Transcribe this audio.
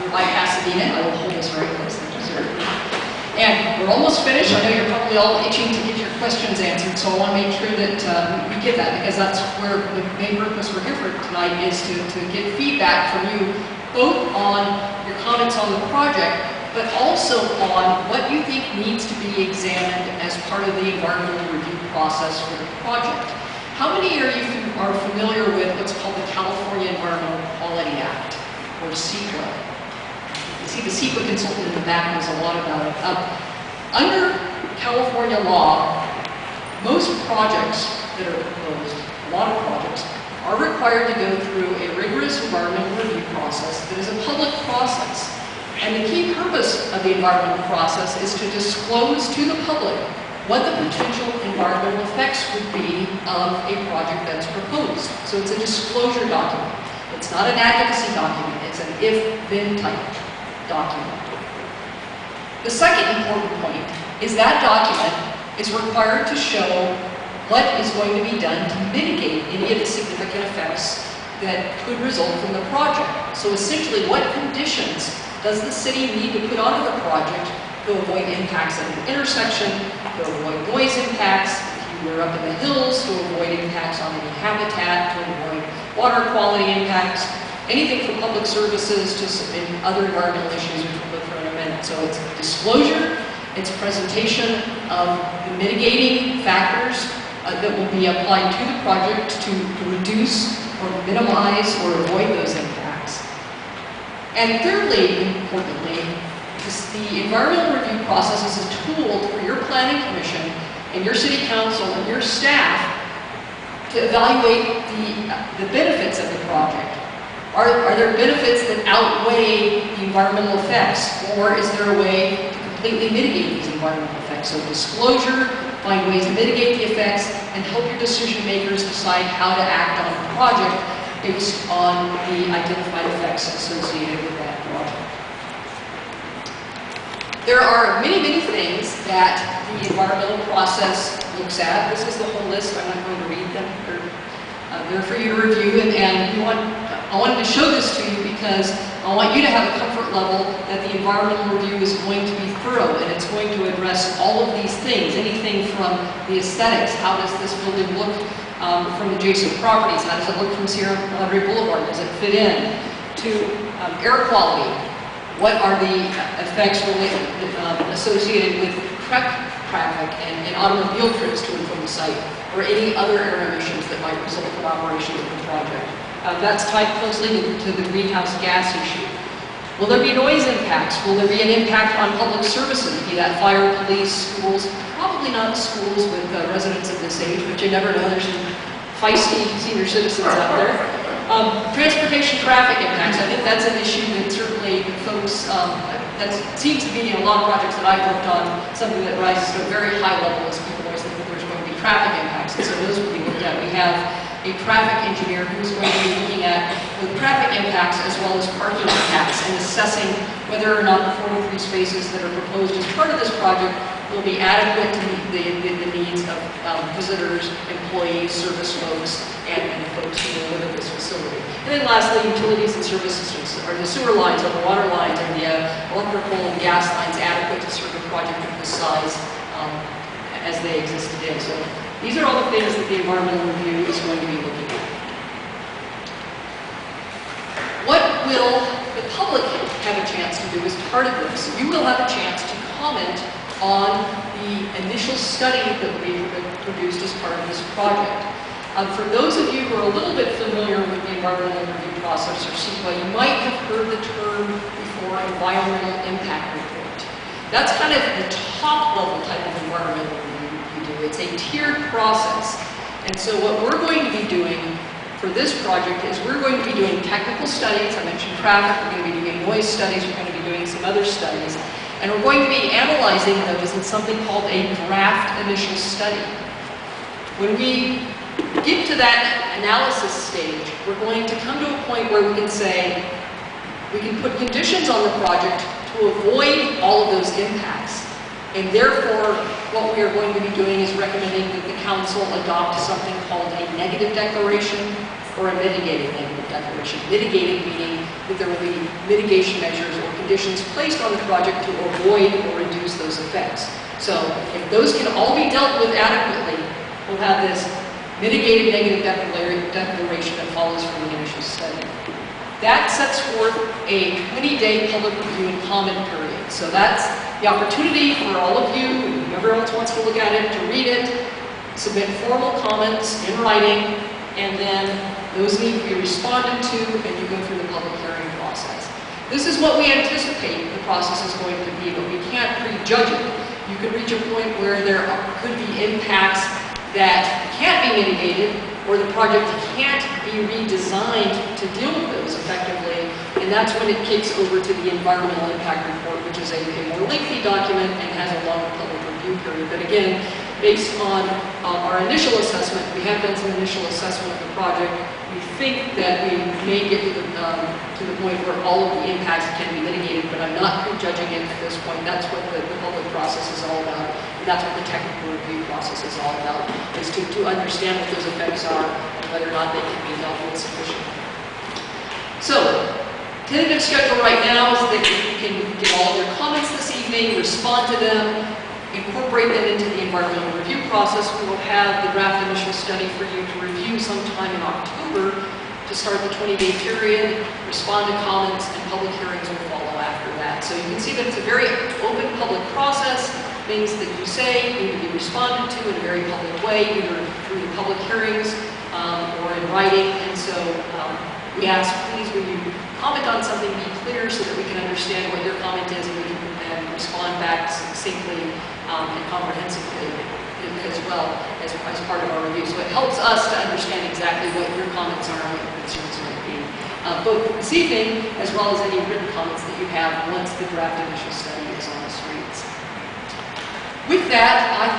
We're by Pasadena. I will hold this very close. And we're almost finished. I know you're probably all itching to get your questions answered, so I want to make sure that we get that, because that's where the main purpose we're here for tonight is to get feedback from you, both on your comments on the project, but also on what you think needs to be examined as part of the environmental review process for the project. How many of you are familiar with what's called the California Environmental Quality Act, or CEQA? You see the CEQA consultant in the back knows a lot about it. Under California law, most projects that are proposed, a lot of projects, are required to go through a rigorous environmental review process that is a public process. And the key purpose of the environmental process is to disclose to the public what the potential environmental effects would be of a project that's proposed. So it's a disclosure document. It's not an advocacy document. It's an if-then type document. The second important point is that document is required to show what is going to be done to mitigate any of the significant effects that could result from the project. So essentially, what conditions does the city need to put onto the project to avoid impacts at an intersection, to avoid noise impacts, if you were up in the hills, to avoid impacts on any habitat, to avoid water quality impacts, anything from public services to other environmental issues, which we'll go through in a minute. So it's disclosure, it's presentation of the mitigating factors that will be applied to the project to reduce or minimize or avoid those impacts. And thirdly, importantly, the environmental review process is a tool for your planning commission and your city council and your staff to evaluate the benefits of the project. Are there benefits that outweigh the environmental effects, or is there a way to completely mitigate these environmental effects? So disclosure, find ways to mitigate the effects, and help your decision makers decide how to act on the project based on the identified effects associated with that project. There are many, many things that the environmental process looks at. This is the whole list. I'm not going to read them. They're for you to review, and I wanted to show this to you because I want you to have a comfort level that the environmental review is going to be thorough and it's going to address all of these things, anything from the aesthetics, how does this building look from adjacent properties, how does it look from Sierra Madre Boulevard, does it fit in, to air quality, what are the effects associated with truck traffic and automobile trips to and from the site, or any other air emissions that might result from operation of the project. That's tied closely to the greenhouse gas issue. Will there be noise impacts? Will there be an impact on public services, be that fire, police, schools? Probably not schools with residents of this age, but you never know. There's some feisty senior citizens out there. Transportation traffic impacts. I think that's an issue that certainly folks, that seems to be in a lot of projects that I've worked on, something that rises to a very high level as people always think that there's going to be traffic impacts. And so those will be looked at. We have a traffic engineer who's going to be looking at both traffic impacts as well as parking impacts and assessing whether or not the 43 spaces that are proposed as part of this project will be adequate to meet the needs of visitors, employees, service folks, and folks who will live at this facility. And then lastly, utilities and services. Are the sewer lines, are the water lines, are the electrical and gas lines adequate to serve a project of this size as they exist today? So these are all the things that the environmental review is going to be looking at. What will the public have a chance to do as part of this? You will have a chance to comment on the initial study that we produced as part of this project. For those of you who are a little bit familiar with the environmental review process, or CEQA, you might have heard the term before, environmental impact report. That's kind of the top level type of environmental review you do. It's a tiered process. And so what we're going to be doing for this project is we're going to be doing technical studies. I mentioned traffic. We're going to be doing noise studies. We're going to be doing some other studies. And we're going to be analyzing those in something called a draft initial study. When we get to that analysis stage, we're going to come to a point where we can say, we can put conditions on the project to avoid all of those impacts. And therefore, what we are going to be doing is recommending that the council adopt something called a negative declaration or a mitigating negative declaration. Mitigating meaning that there will be mitigation measures or conditions placed on the project to avoid or reduce those effects. So if those can all be dealt with adequately, we'll have this mitigated negative declaration that follows from the initial study. That sets forth a 20-day public review and comment period. So that's the opportunity for all of you, and whoever else wants to look at it, to read it, submit formal comments in writing, and then those need to be responded to, and you go through the public hearing process. This is what we anticipate the process is going to be, but we can't prejudge it. You could reach a point where there could be impacts that can't be mitigated, or the project can't be redesigned to deal with those effectively, and that's when it kicks over to the environmental impact report, which is a more lengthy document and has a longer public review period. But again, based on our initial assessment, we have done some initial assessment of the project. We think that we may get to the point where all of the impacts can be mitigated, but I'm not prejudging it at this point. That's what the public process is all about. And that's what the technical review process is all about, is to understand what those effects are and whether or not they can be dealt with sufficiently. So, tentative schedule right now is that you can get all of your comments this evening, respond to them, incorporate them into the environmental review process. We will have the draft initial study for you to review sometime in October to start the 20-day period, respond to comments, and public hearings will follow after that. So you can see that it's a very open public process. Things that you say need to be responded to in a very public way, either through the public hearings or in writing. And so we ask, please, when you comment on something, be clear so that we can understand what your comment is and we can respond back succinctly and comprehensively as well as part of our review. So it helps us to understand exactly what your comments are and what your concerns might be, both this evening as well as any written comments that you have once the draft initial study is on the streets. With that, I